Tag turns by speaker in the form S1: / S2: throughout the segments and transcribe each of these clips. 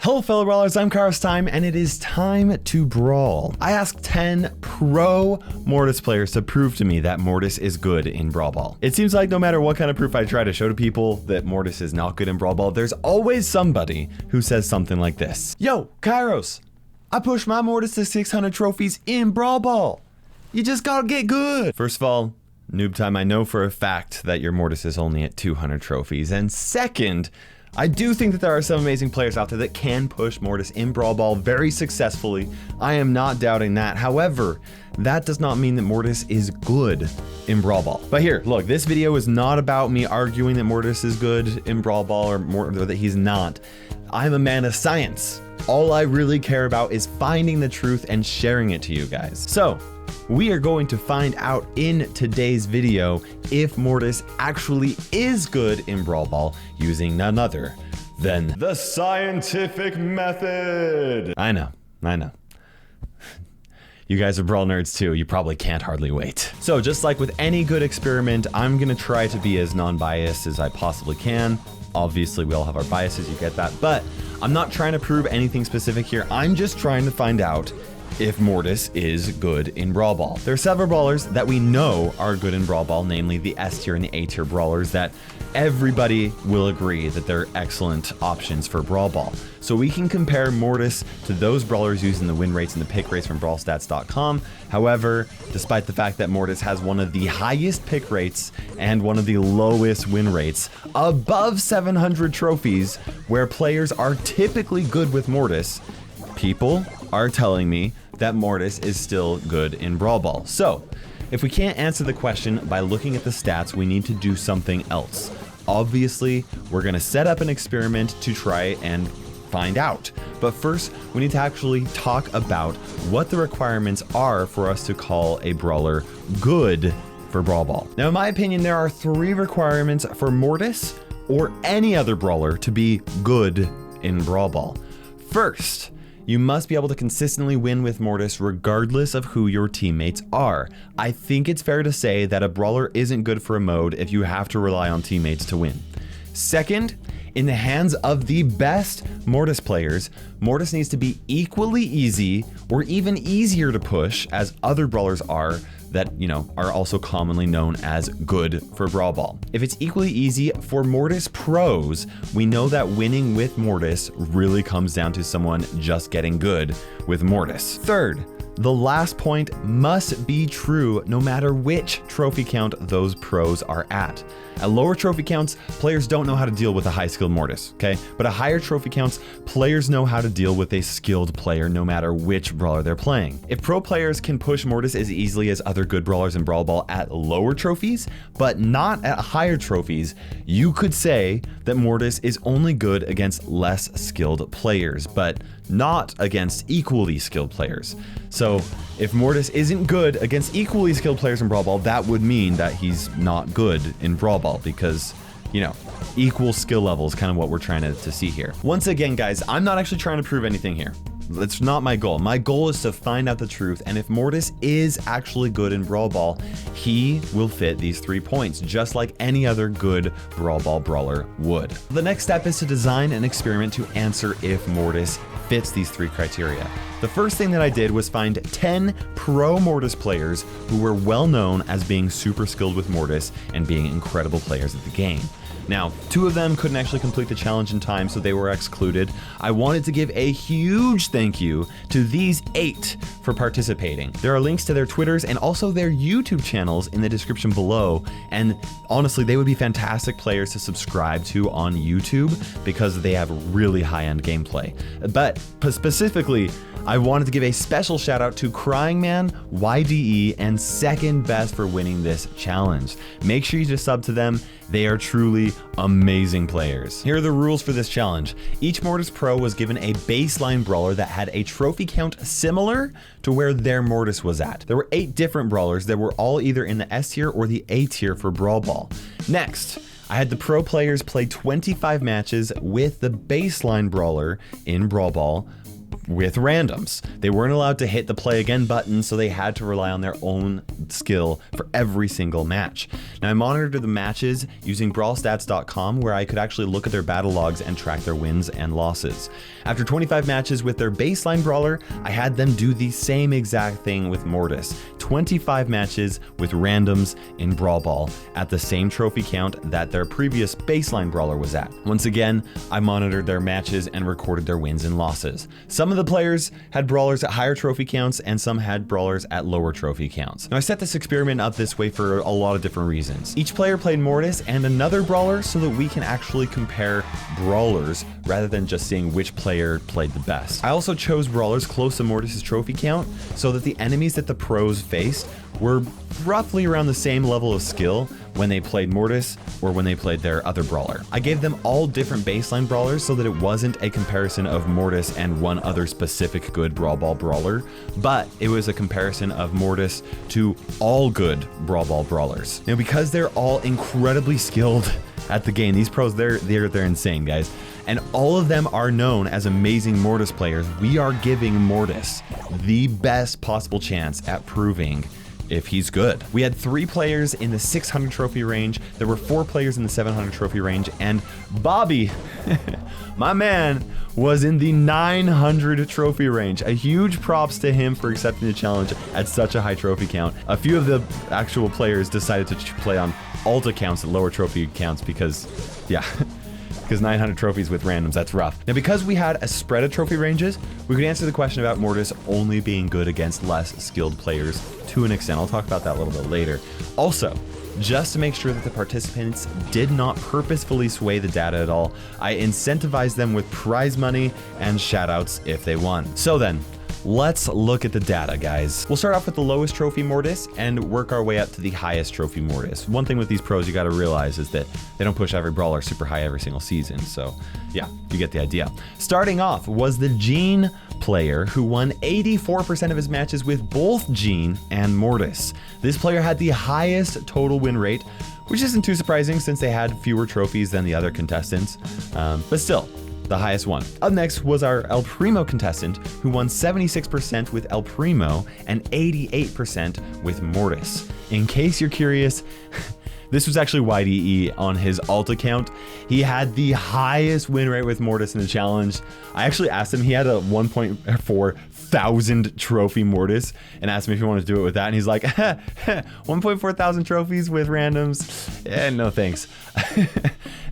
S1: Hello fellow brawlers, I'm KairosTime, and it is time to brawl. I asked 10 pro Mortis players to prove to me that Mortis is good in Brawl Ball. It seems like no matter what kind of proof I try to show to people that Mortis is not good in Brawl Ball, there's always somebody who says something like this. Yo, Kairos, I pushed my Mortis to 600 trophies in Brawl Ball. You just gotta get good. First of all, noob time, I know for a fact that your Mortis is only at 200 trophies. And second, I do think that there are some amazing players out there that can push Mortis in Brawl Ball very successfully. I am not doubting that. However, that does not mean that Mortis is good in Brawl Ball. But here, look, this video is not about me arguing that Mortis is good in Brawl Ball or that he's not. I'm a man of science. All I really care about is finding the truth and sharing it to you guys. So, we are going to find out in today's video if Mortis actually is good in Brawl Ball using none other than the scientific method. I know. You guys are Brawl nerds too, you probably can't hardly wait. So just like with any good experiment, I'm gonna try to be as non-biased as I possibly can. Obviously we all have our biases, you get that, but I'm not trying to prove anything specific here. I'm just trying to find out if Mortis is good in Brawl Ball. There are several brawlers that we know are good in Brawl Ball, namely the S tier and the A tier brawlers that everybody will agree that they're excellent options for Brawl Ball. So we can compare Mortis to those brawlers using the win rates and the pick rates from brawlstats.com. However, despite the fact that Mortis has one of the highest pick rates and one of the lowest win rates, above 700 trophies, where players are typically good with Mortis, people are telling me that Mortis is still good in Brawl Ball. So, if we can't answer the question by looking at the stats, we need to do something else. Obviously, we're gonna set up an experiment to try and find out. But first, we need to actually talk about what the requirements are for us to call a brawler good for Brawl Ball. Now, in my opinion, there are 3 requirements for Mortis or any other brawler to be good in Brawl Ball. First, you must be able to consistently win with Mortis regardless of who your teammates are. I think it's fair to say that a brawler isn't good for a mode if you have to rely on teammates to win. Second, in the hands of the best Mortis players, Mortis needs to be equally easy or even easier to push as other brawlers are that, are also commonly known as good for Brawl Ball. If it's equally easy for Mortis pros, we know that winning with Mortis really comes down to someone just getting good with Mortis. Third, the last point must be true no matter which trophy count those pros are at. At lower trophy counts, players don't know how to deal with a high skilled Mortis, okay? But at higher trophy counts, players know how to deal with a skilled player no matter which brawler they're playing. If pro players can push Mortis as easily as other good brawlers in Brawl Ball at lower trophies, but not at higher trophies, you could say that Mortis is only good against less skilled players, but not against equally skilled players. So if Mortis isn't good against equally skilled players in Brawl Ball, that would mean that he's not good in Brawl Ball because, equal skill level is kind of what we're trying to see here. Once again, guys, I'm not actually trying to prove anything here. That's not my goal. My goal is to find out the truth, and if Mortis is actually good in Brawl Ball, he will fit these 3 points, just like any other good Brawl Ball brawler would. The next step is to design an experiment to answer if Mortis fits these 3 criteria. The first thing that I did was find 10 pro Mortis players who were well known as being super skilled with Mortis and being incredible players at the game. Now, 2 of them couldn't actually complete the challenge in time, so they were excluded. I wanted to give a huge thank you to these 8 for participating. There are links to their Twitters and also their YouTube channels in the description below, and honestly, they would be fantastic players to subscribe to on YouTube because they have really high-end gameplay. But specifically, I wanted to give a special shout out to Crying Man, YDE, and Second Best for winning this challenge. Make sure you just sub to them. They are truly amazing players. Here are the rules for this challenge. Each Mortis Pro was given a baseline brawler that had a trophy count similar to where their Mortis was at. There were 8 different brawlers that were all either in the S tier or the A tier for Brawl Ball. Next, I had the pro players play 25 matches with the baseline brawler in Brawl Ball with randoms. They weren't allowed to hit the play again button, so they had to rely on their own skill for every single match. Now I monitored the matches using brawlstats.com, where I could actually look at their battle logs and track their wins and losses. After 25 matches with their baseline brawler, I had them do the same exact thing with Mortis. 25 matches with randoms in Brawl Ball at the same trophy count that their previous baseline brawler was at. Once again, I monitored their matches and recorded their wins and losses. Some of the players had brawlers at higher trophy counts and some had brawlers at lower trophy counts. Now I set this experiment up this way for a lot of different reasons. Each player played Mortis and another brawler so that we can actually compare brawlers rather than just seeing which player played the best. I also chose brawlers close to Mortis's trophy count so that the enemies that the pros faced were roughly around the same level of skill when they played Mortis or when they played their other brawler. I gave them all different baseline brawlers so that it wasn't a comparison of Mortis and one other specific good Brawl Ball brawler, but it was a comparison of Mortis to all good Brawl Ball brawlers. Now, because they're all incredibly skilled at the game, these pros, they're insane, guys. And all of them are known as amazing Mortis players. We are giving Mortis the best possible chance at proving if he's good. We had 3 players in the 600 trophy range. There were 4 players in the 700 trophy range, and Bobby, my man, was in the 900 trophy range. A huge props to him for accepting the challenge at such a high trophy count. A few of the actual players decided to play on alt accounts at lower trophy counts because, yeah, because 900 trophies with randoms, that's rough. Now, because we had a spread of trophy ranges, we could answer the question about Mortis only being good against less skilled players to an extent. I'll talk about that a little bit later. Also, just to make sure that the participants did not purposefully sway the data at all, I incentivized them with prize money and shoutouts if they won. So then, let's look at the data, guys. We'll start off with the lowest trophy Mortis and work our way up to the highest trophy Mortis. One thing with these pros you gotta realize is that they don't push every brawler super high every single season, so yeah, you get the idea. Starting off was the Gene player, who won 84% of his matches with both Gene and Mortis. This player had the highest total win rate, which isn't too surprising since they had fewer trophies than the other contestants, but still, the highest one. Up next was our El Primo contestant, who won 76% with El Primo and 88% with Mortis. In case you're curious, this was actually YDE on his alt account. He had the highest win rate with Mortis in the challenge. I actually asked him, he had a 1.4 thousand trophy Mortis, and asked him if he wanted to do it with that, and he's like, 1.4 thousand trophies with randoms? No thanks.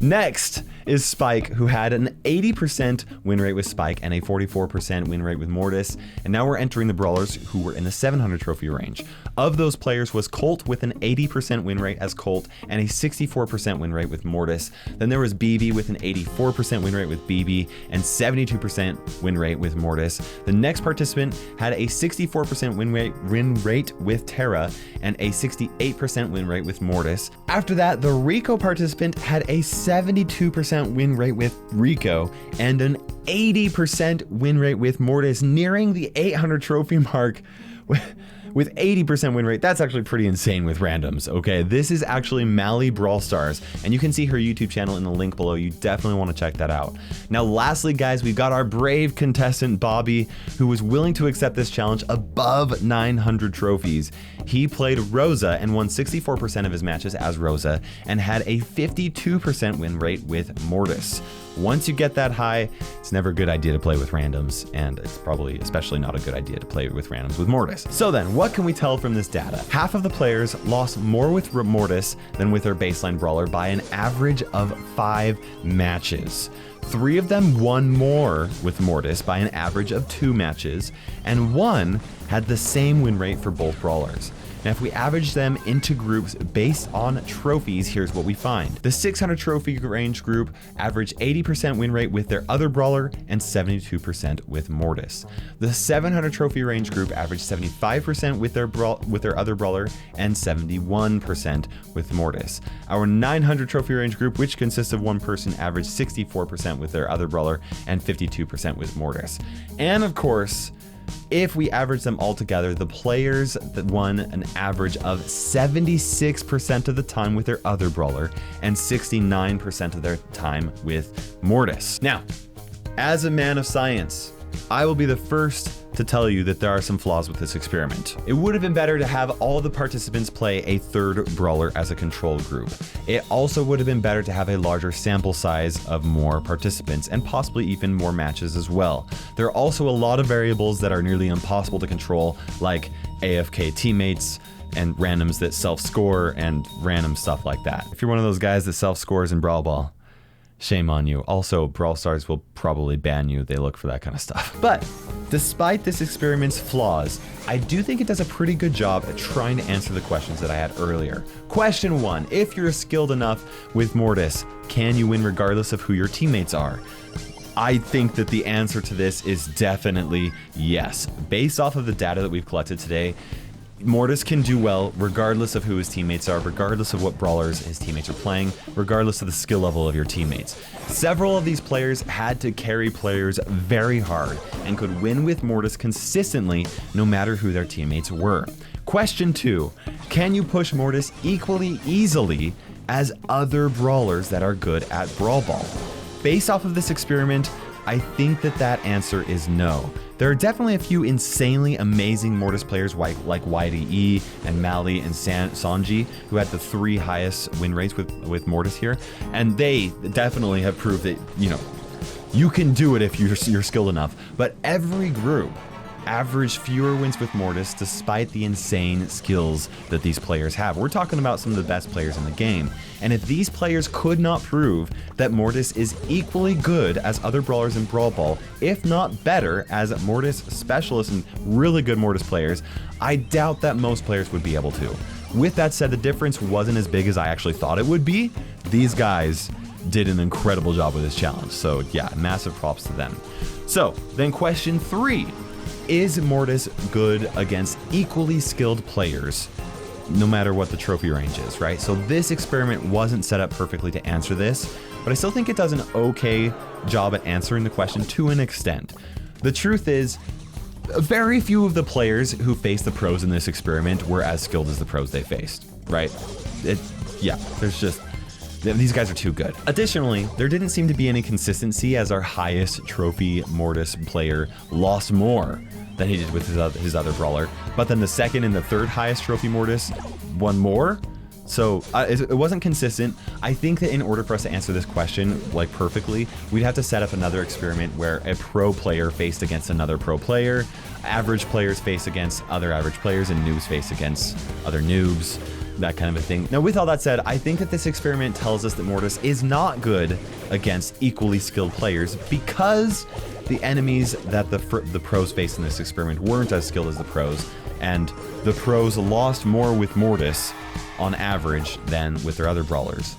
S1: Next is Spike, who had an 80% win rate with Spike and a 44% win rate with Mortis. And now we're entering the brawlers who were in the 700 trophy range. Of those players was Colt with an 80% win rate as Colt and a 64% win rate with Mortis. Then there was BB with an 84% win rate with BB and 72% win rate with Mortis. The next participant had a 64% win rate with Terra and a 68% win rate with Mortis. After that, the Rico participant had a 72% win rate with Rico and an 80% win rate with Mortis, nearing the 800 trophy mark with 80% win rate. That's actually pretty insane with randoms, okay? This is actually Mally Brawl Stars, and you can see her YouTube channel in the link below. You definitely want to check that out. Now, lastly, guys, we've got our brave contestant, Bobby, who was willing to accept this challenge above 900 trophies. He played Rosa and won 64% of his matches as Rosa and had a 52% win rate with Mortis. Once you get that high, it's never a good idea to play with randoms, and it's probably especially not a good idea to play with randoms with Mortis. So then, what can we tell from this data? Half of the players lost more with Mortis than with their baseline brawler by an average of 5 matches. 3 of them won more with Mortis by an average of 2 matches, and 1 had the same win rate for both brawlers. Now, if we average them into groups based on trophies, here's what we find. The 600 trophy range group averaged 80% win rate with their other brawler and 72% with Mortis. The 700 trophy range group averaged 75% with their other brawler and 71% with Mortis. Our 900 trophy range group, which consists of one person, averaged 64% with their other brawler and 52% with Mortis. And of course, if we average them all together, the players that won an average of 76% of the time with their other brawler and 69% of their time with Mortis. Now, as a man of science, I will be the first to tell you that there are some flaws with this experiment. It would have been better to have all the participants play a third brawler as a control group. It also would have been better to have a larger sample size of more participants and possibly even more matches as well. There are also a lot of variables that are nearly impossible to control, like AFK teammates and randoms that self-score and random stuff like that. If you're one of those guys that self-scores in Brawl Ball, shame on you. Also, Brawl Stars will probably ban you. They look for that kind of stuff. But despite this experiment's flaws, I do think it does a pretty good job at trying to answer the questions that I had earlier. Question 1, if you're skilled enough with Mortis, can you win regardless of who your teammates are? I think that the answer to this is definitely yes. Based off of the data that we've collected today, Mortis can do well regardless of who his teammates are, regardless of what brawlers his teammates are playing, regardless of the skill level of your teammates. Several of these players had to carry players very hard and could win with Mortis consistently no matter who their teammates were. Question 2, can you push Mortis equally easily as other brawlers that are good at Brawl Ball? Based off of this experiment, I think that answer is no. There are definitely a few insanely amazing Mortis players like YDE and Mali and Sanji, who had the 3 highest win rates with Mortis here, and they definitely have proved that, you know, you can do it if you're skilled enough. But every group averaged fewer wins with Mortis despite the insane skills that these players have. We're talking about some of the best players in the game. And if these players could not prove that Mortis is equally good as other brawlers in Brawl Ball, if not better as Mortis specialists and really good Mortis players, I doubt that most players would be able to. With that said, the difference wasn't as big as I actually thought it would be. These guys did an incredible job with this challenge. So yeah, massive props to them. So then question 3. Is Mortis good against equally skilled players, no matter what the trophy range is, right? So this experiment wasn't set up perfectly to answer this, but I still think it does an okay job at answering the question to an extent. The truth is, very few of the players who faced the pros in this experiment were as skilled as the pros they faced, right? These guys are too good. Additionally, there didn't seem to be any consistency as our highest trophy Mortis player lost more than he did with his other brawler, but then the second and the third highest trophy Mortis won more. So it wasn't consistent. I think that in order for us to answer this question like perfectly, we'd have to set up another experiment where a pro player faced against another pro player, average players face against other average players, and noobs face against other noobs. That kind of a thing. Now, with all that said, I think that this experiment tells us that Mortis is not good against equally skilled players because the enemies that the pros faced in this experiment weren't as skilled as the pros, and the pros lost more with Mortis on average than with their other brawlers.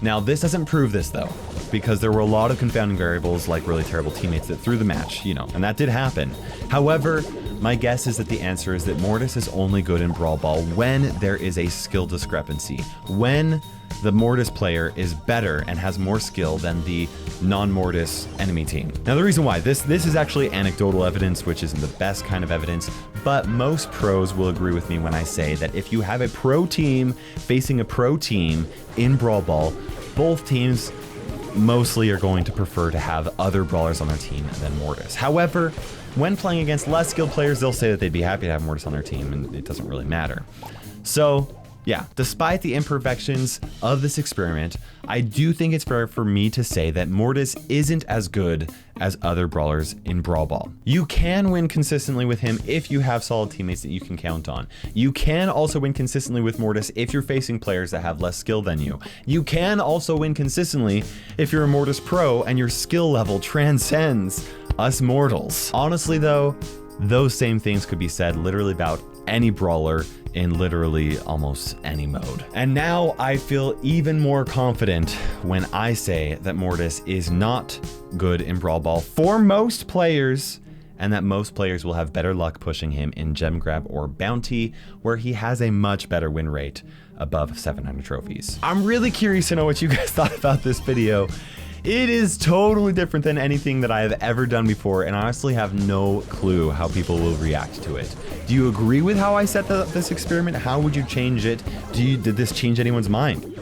S1: Now, this doesn't prove this though, because there were a lot of confounding variables like really terrible teammates that threw the match, you know, and that did happen. However, my guess is that the answer is that Mortis is only good in Brawl Ball when there is a skill discrepancy, when the Mortis player is better and has more skill than the non-Mortis enemy team. Now, the reason why, this is actually anecdotal evidence, which isn't the best kind of evidence, but most pros will agree with me when I say that if you have a pro team facing a pro team in Brawl Ball, both teams mostly are going to prefer to have other brawlers on their team than Mortis. However, when playing against less skilled players, they'll say that they'd be happy to have Mortis on their team, and it doesn't really matter. So yeah, despite the imperfections of this experiment, I do think it's fair for me to say that Mortis isn't as good as other brawlers in Brawl Ball. You can win consistently with him if you have solid teammates that you can count on. You can also win consistently with Mortis if you're facing players that have less skill than you. You can also win consistently if you're a Mortis pro and your skill level transcends us mortals. Honestly though, those same things could be said literally about any brawler in literally almost any mode. And now I feel even more confident when I say that Mortis is not good in Brawl Ball for most players, and that most players will have better luck pushing him in Gem Grab or Bounty, where he has a much better win rate above 700 trophies. I'm really curious to know what you guys thought about this video. It is totally different than anything that I have ever done before, and I honestly have no clue how people will react to it. Do you agree with how I set this experiment? How would you change it? Did this change anyone's mind?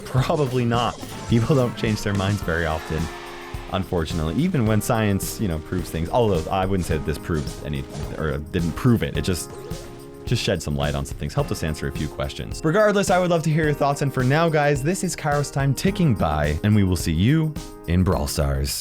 S1: Probably not. People don't change their minds very often. unfortunately, even when science, you know, proves things. Although I wouldn't say that this proves any, or didn't prove it. It just shed some light on some things, helped us answer a few questions. Regardless, I would love to hear your thoughts. And for now, guys, this is KairosTime ticking by, and we will see you in Brawl Stars.